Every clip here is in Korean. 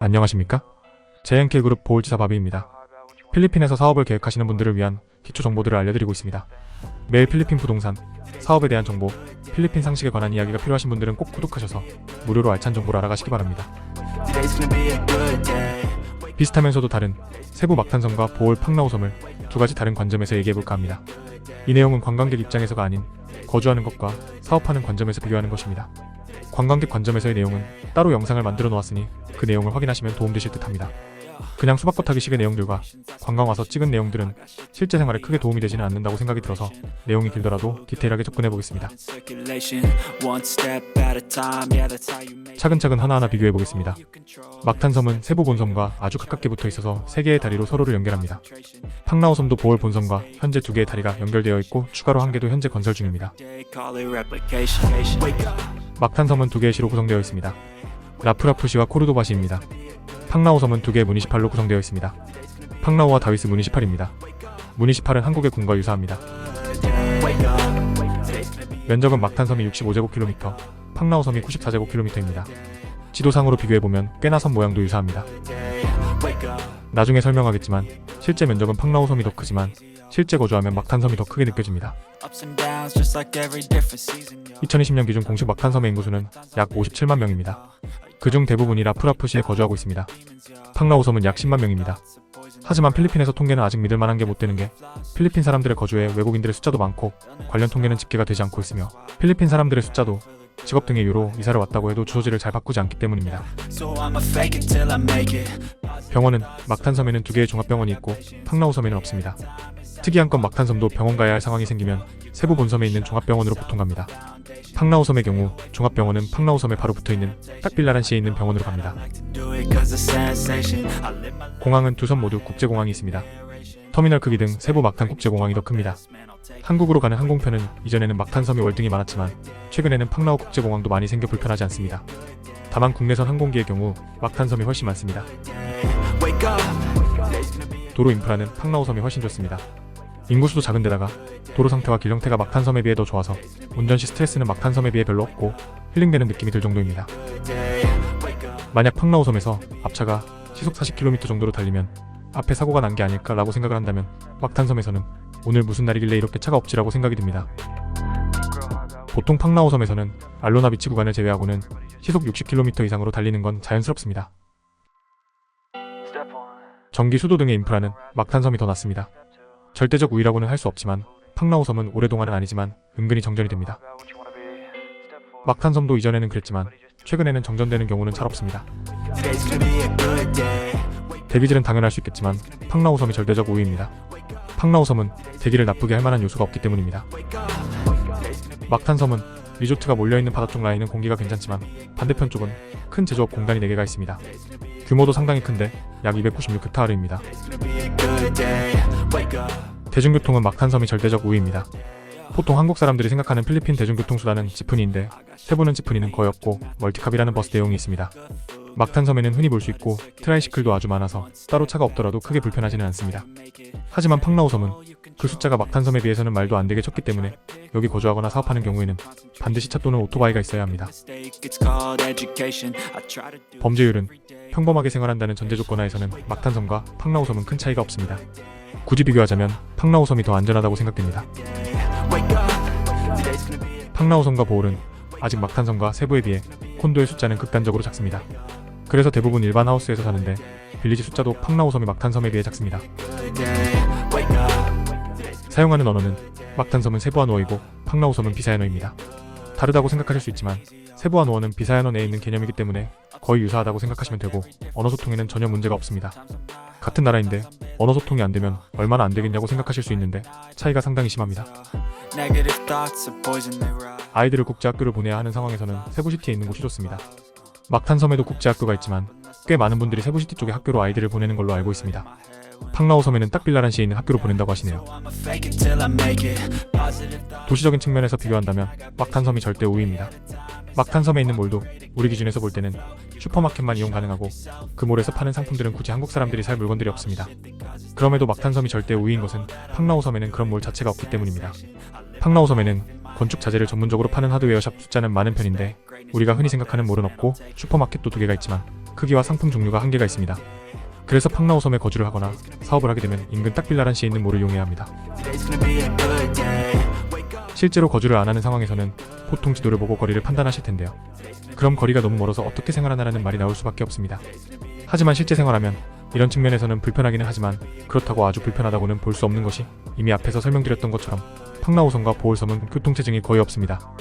안녕하십니까? JNK그룹 보홀지사 바비입니다. 필리핀에서 사업을 계획하시는 분들을 위한 기초 정보들을 알려드리고 있습니다. 매일 필리핀 부동산, 사업에 대한 정보, 필리핀 상식에 관한 이야기가 필요하신 분들은 꼭 구독하셔서 무료로 알찬 정보를 알아가시기 바랍니다. 비슷하면서도 다른 세부 막탄섬과 보홀 팡라오섬을 두 가지 다른 관점에서 얘기해볼까 합니다. 이 내용은 관광객 입장에서가 아닌 거주하는 것과 사업하는 관점에서 비교하는 것입니다. 관광객 관점에서의 내용은 따로 영상을 만들어 놓았으니 그 내용을 확인하시면 도움되실 듯 합니다. 그냥 수박겉 하기식의 내용들과 관광 와서 찍은 내용들은 실제 생활에 크게 도움이 되지는 않는다고 생각이 들어서 내용이 길더라도 디테일하게 접근해보겠습니다. 차근차근 하나하나 비교해보겠습니다. 막탄섬은 세부 본섬과 아주 가깝게 붙어있어서 3개의 다리로 서로를 연결합니다. 팡라오섬도 보홀 본섬과 현재 2개의 다리가 연결되어 있고 추가로 1개도 현재 건설 중입니다. 막탄섬은 2개의 시로 구성되어 있습니다. 라프라푸시와 코르도바시입니다. 팡라오섬은 2개의 무니시팔로 구성되어 있습니다. 팡라오와 다위스 무니시팔입니다. 무니시팔은 한국의 군과 유사합니다. 면적은 막탄섬이 65제곱킬로미터, 팡라오섬이 94제곱킬로미터입니다. 지도상으로 비교해보면 꽤나 섬 모양도 유사합니다. 나중에 설명하겠지만 실제 면적은 팡라오섬이 더 크지만 실제 거주하면 막탄섬이 더 크게 느껴집니다. 2020년 기준 공식 막탄섬의 인구수는 약 57만 명입니다. 그중 대부분이 라프라푸시에 거주하고 있습니다. 팡라오섬은 약 10만 명입니다. 하지만 필리핀에서 통계는 아직 믿을 만한 게 못 되는 게 필리핀 사람들의 거주에 외국인들의 숫자도 많고 관련 통계는 집계가 되지 않고 있으며 필리핀 사람들의 숫자도 직업 등의 이유로 이사를 왔다고 해도 주소지를 잘 바꾸지 않기 때문입니다. 병원은 막탄섬에는 2개의 종합병원이 있고 팡라오섬에는 없습니다. 특이한 건 막탄섬도 병원 가야 할 상황이 생기면 세부 본섬에 있는 종합병원으로 보통 갑니다. 팡라오섬의 경우 종합병원은 팡라오섬에 바로 붙어있는 딱빌라란시에 있는 병원으로 갑니다. 공항은 2섬 모두 국제공항이 있습니다. 터미널 크기 등 세부 막탄 국제공항이 더 큽니다. 한국으로 가는 항공편은 이전에는 막탄섬이 월등히 많았지만 최근에는 팡라오 국제공항도 많이 생겨 불편하지 않습니다. 다만 국내선 항공기의 경우 막탄섬이 훨씬 많습니다. 도로 인프라는 팡라오섬이 훨씬 좋습니다. 인구수도 작은데다가 도로 상태와 길 형태가 막탄섬에 비해 더 좋아서 운전 시 스트레스는 막탄섬에 비해 별로 없고 힐링되는 느낌이 들 정도입니다. 만약 팡라오섬에서 앞차가 시속 40km 정도로 달리면 앞에 사고가 난 게 아닐까 라고 생각을 한다면 막탄섬에서는 오늘 무슨 날이길래 이렇게 차가 없지라고 생각이 듭니다. 보통 팡라오섬에서는 알로나 비치 구간을 제외하고는 시속 60km 이상으로 달리는 건 자연스럽습니다. 전기, 수도 등의 인프라는 막탄섬이 더 낫습니다. 절대적 우위라고는 할 수 없지만 팡라오섬은 오랫동안은 아니지만 은근히 정전이 됩니다. 막탄섬도 이전에는 그랬지만 최근에는 정전되는 경우는 잘 없습니다. 대기질은 당연할 수 있겠지만 팡라오섬이 절대적 우위입니다. 팡라오섬은 대기를 나쁘게 할 만한 요소가 없기 때문입니다. 막탄섬은 리조트가 몰려있는 바다 쪽 라인은 공기가 괜찮지만 반대편 쪽은 큰 제조업 공단이 4개가 있습니다. 규모도 상당히 큰데 약 296헥타르입니다. 대중교통은 막탄섬이 절대적 우위입니다. 보통 한국 사람들이 생각하는 필리핀 대중교통수단은 지프니인데 세부는 지프니는 거의 없고 멀티캅이라는 버스 대용이 있습니다. 막탄섬에는 흔히 볼 수 있고 트라이시클도 아주 많아서 따로 차가 없더라도 크게 불편하지는 않습니다. 하지만 팡라오섬은 그 숫자가 막탄섬에 비해서는 말도 안 되게 적기 때문에 여기 거주하거나 사업하는 경우에는 반드시 차 또는 오토바이가 있어야 합니다. 범죄율은 평범하게 생활한다는 전제 조건 하에서는 막탄섬과 팡라오섬은 큰 차이가 없습니다. 굳이 비교하자면 팡라오섬이 더 안전하다고 생각됩니다. 팡라오섬과 보홀은 아직 막탄섬과 세부에 비해 콘도의 숫자는 극단적으로 작습니다. 그래서 대부분 일반 하우스에서 사는데 빌리지 숫자도 팡라오섬이 막탄섬에 비해 작습니다. 사용하는 언어는 막탄섬은 세부아노어이고 팡라오섬은 비사야노입니다. 다르다고 생각하실 수 있지만 세부아노어는 비사야노 내에 있는 개념이기 때문에 거의 유사하다고 생각하시면 되고 언어 소통에는 전혀 문제가 없습니다. 같은 나라인데 언어 소통이 안 되면 얼마나 안 되겠냐고 생각하실 수 있는데 차이가 상당히 심합니다. 아이들을 국제학교를 보내야 하는 상황에서는 세부시티에 있는 곳이 좋습니다. 막탄섬에도 국제학교가 있지만 꽤 많은 분들이 세부시티 쪽에 학교로 아이들을 보내는 걸로 알고 있습니다. 팡라오섬에는 딱빌라란시에 있는 학교로 보낸다고 하시네요. 도시적인 측면에서 비교한다면 막탄섬이 절대 우위입니다. 막탄섬에 있는 몰도 우리 기준에서 볼 때는 슈퍼마켓만 이용 가능하고 그 몰에서 파는 상품들은 굳이 한국 사람들이 살 물건들이 없습니다. 그럼에도 막탄섬이 절대 우위인 것은 팡라오섬에는 그런 몰 자체가 없기 때문입니다. 팡라오섬에는 건축 자재를 전문적으로 파는 하드웨어샵 숫자는 많은 편인데 우리가 흔히 생각하는 몰은 없고 슈퍼마켓도 2개가 있지만 크기와 상품 종류가 한계가 있습니다. 그래서 팡나오섬에 거주를 하거나 사업을 하게 되면 인근 딱빌라란시에 있는 몰을 이용해야 합니다. 실제로 거주를 안 하는 상황에서는 보통 지도를 보고 거리를 판단하실 텐데요. 그럼 거리가 너무 멀어서 어떻게 생활하나라는 말이 나올 수밖에 없습니다. 하지만 실제 생활하면 이런 측면에서는 불편하기는 하지만 그렇다고 아주 불편하다고는 볼 수 없는 것이 이미 앞에서 설명드렸던 것처럼 팡나오섬과 보홀섬은 교통체증이 거의 없습니다.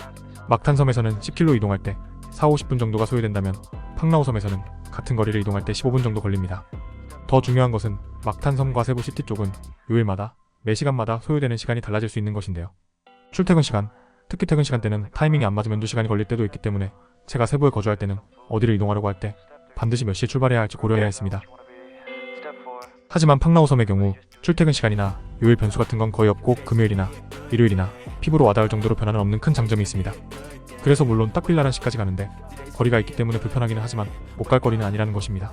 막탄섬에서는 10km 이동할 때 4-50분 정도가 소요된다면 팡나오섬에서는 같은 거리를 이동할 때 15분 정도 걸립니다. 더 중요한 것은 막탄섬과 세부시티 쪽은 요일마다 매 시간마다 소요되는 시간이 달라질 수 있는 것인데요. 출퇴근 시간, 특히 퇴근 시간 때는 타이밍이 안 맞으면 2시간이 걸릴 때도 있기 때문에 제가 세부에 거주할 때는 어디를 이동하려고 할 때 반드시 몇 시에 출발해야 할지 고려해야 했습니다. 하지만 팡나오섬의 경우 출퇴근 시간이나 요일 변수 같은 건 거의 없고 금요일이나 일요일이나 피부로 와닿을 정도로 변화는 없는 큰 장점이 있습니다. 그래서 물론 딱빌라란시까지 가는데 거리가 있기 때문에 불편하기는 하지만 못 갈 거리는 아니라는 것입니다.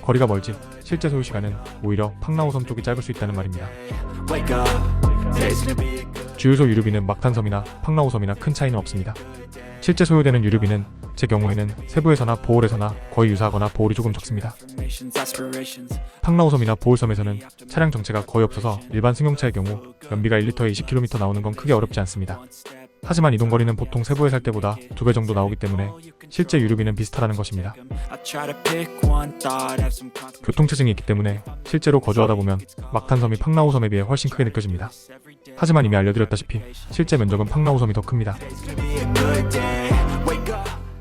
거리가 멀지 실제 소요 시간은 오히려 팡나오섬 쪽이 짧을 수 있다는 말입니다. 주유소 유류비는 막탄섬이나 팡나오섬이나 큰 차이는 없습니다. 실제 소요되는 유류비는 제 경우에는 세부에서나 보홀에서나 거의 유사하거나 보홀이 조금 적습니다. 팡나오섬이나 보홀섬에서는 차량 정체가 거의 없어서 일반 승용차의 경우 연비가 1리터에 20km 나오는 건 크게 어렵지 않습니다. 하지만 이동거리는 보통 세부에 살 때보다 2배 정도 나오기 때문에 실제 유류비는 비슷하다는 것입니다. 교통체증이 있기 때문에 실제로 거주하다 보면 막탄섬이 팡나오섬에 비해 훨씬 크게 느껴집니다. 하지만 이미 알려드렸다시피 실제 면적은 팡나오섬이 더 큽니다.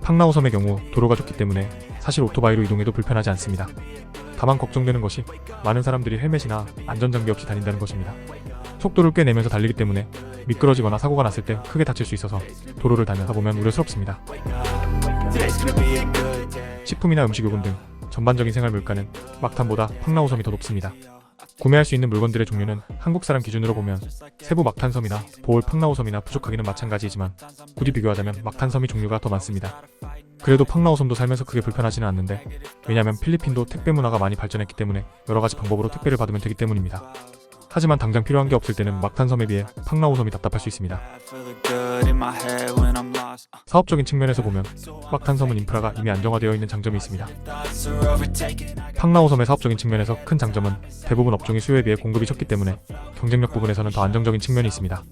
팡나오섬의 경우 도로가 좁기 때문에 사실 오토바이로 이동해도 불편하지 않습니다. 다만 걱정되는 것이 많은 사람들이 헬멧이나 안전장비 없이 다닌다는 것입니다. 속도를 꽤 내면서 달리기 때문에 미끄러지거나 사고가 났을 때 크게 다칠 수 있어서 도로를 달면서 보면 우려스럽습니다. 식품이나 음식 요금 등 전반적인 생활 물가는 막탄보다 팡나오섬이 더 높습니다. 구매할 수 있는 물건들의 종류는 한국 사람 기준으로 보면 세부 막탄섬이나 보홀 팡나오섬이나 부족하기는 마찬가지이지만 굳이 비교하자면 막탄섬이 종류가 더 많습니다. 그래도 팡나오섬도 살면서 크게 불편하지는 않는데 왜냐면 필리핀도 택배 문화가 많이 발전했기 때문에 여러가지 방법으로 택배를 받으면 되기 때문입니다. 하지만 당장 필요한 게 없을 때는 막탄섬에 비해 팡나오섬이 답답할 수 있습니다. 사업적인 측면에서 보면 막탄섬은 인프라가 이미 안정화되어 있는 장점이 있습니다. 팡나오섬의 사업적인 측면에서 큰 장점은 대부분 업종이 수요에 비해 공급이 적기 때문에 경쟁력 부분에서는 더 안정적인 측면이 있습니다.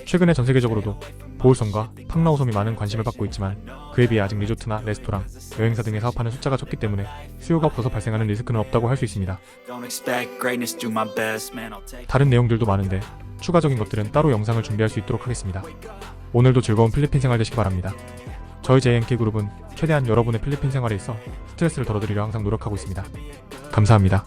최근에 전 세계적으로도 보홀섬과 팡나오섬이 많은 관심을 받고 있지만 그에 비해 아직 리조트나 레스토랑, 여행사 등의 사업하는 숫자가 적기 때문에 수요가 없어서 발생하는 리스크는 없다고 할 수 있습니다. 다른 내용들도 많은데 추가적인 것들은 따로 영상을 준비할 수 있도록 하겠습니다. 오늘도 즐거운 필리핀 생활 되시기 바랍니다. 저희 JNK그룹은 최대한 여러분의 필리핀 생활에 있어 스트레스를 덜어드리려 항상 노력하고 있습니다. 감사합니다.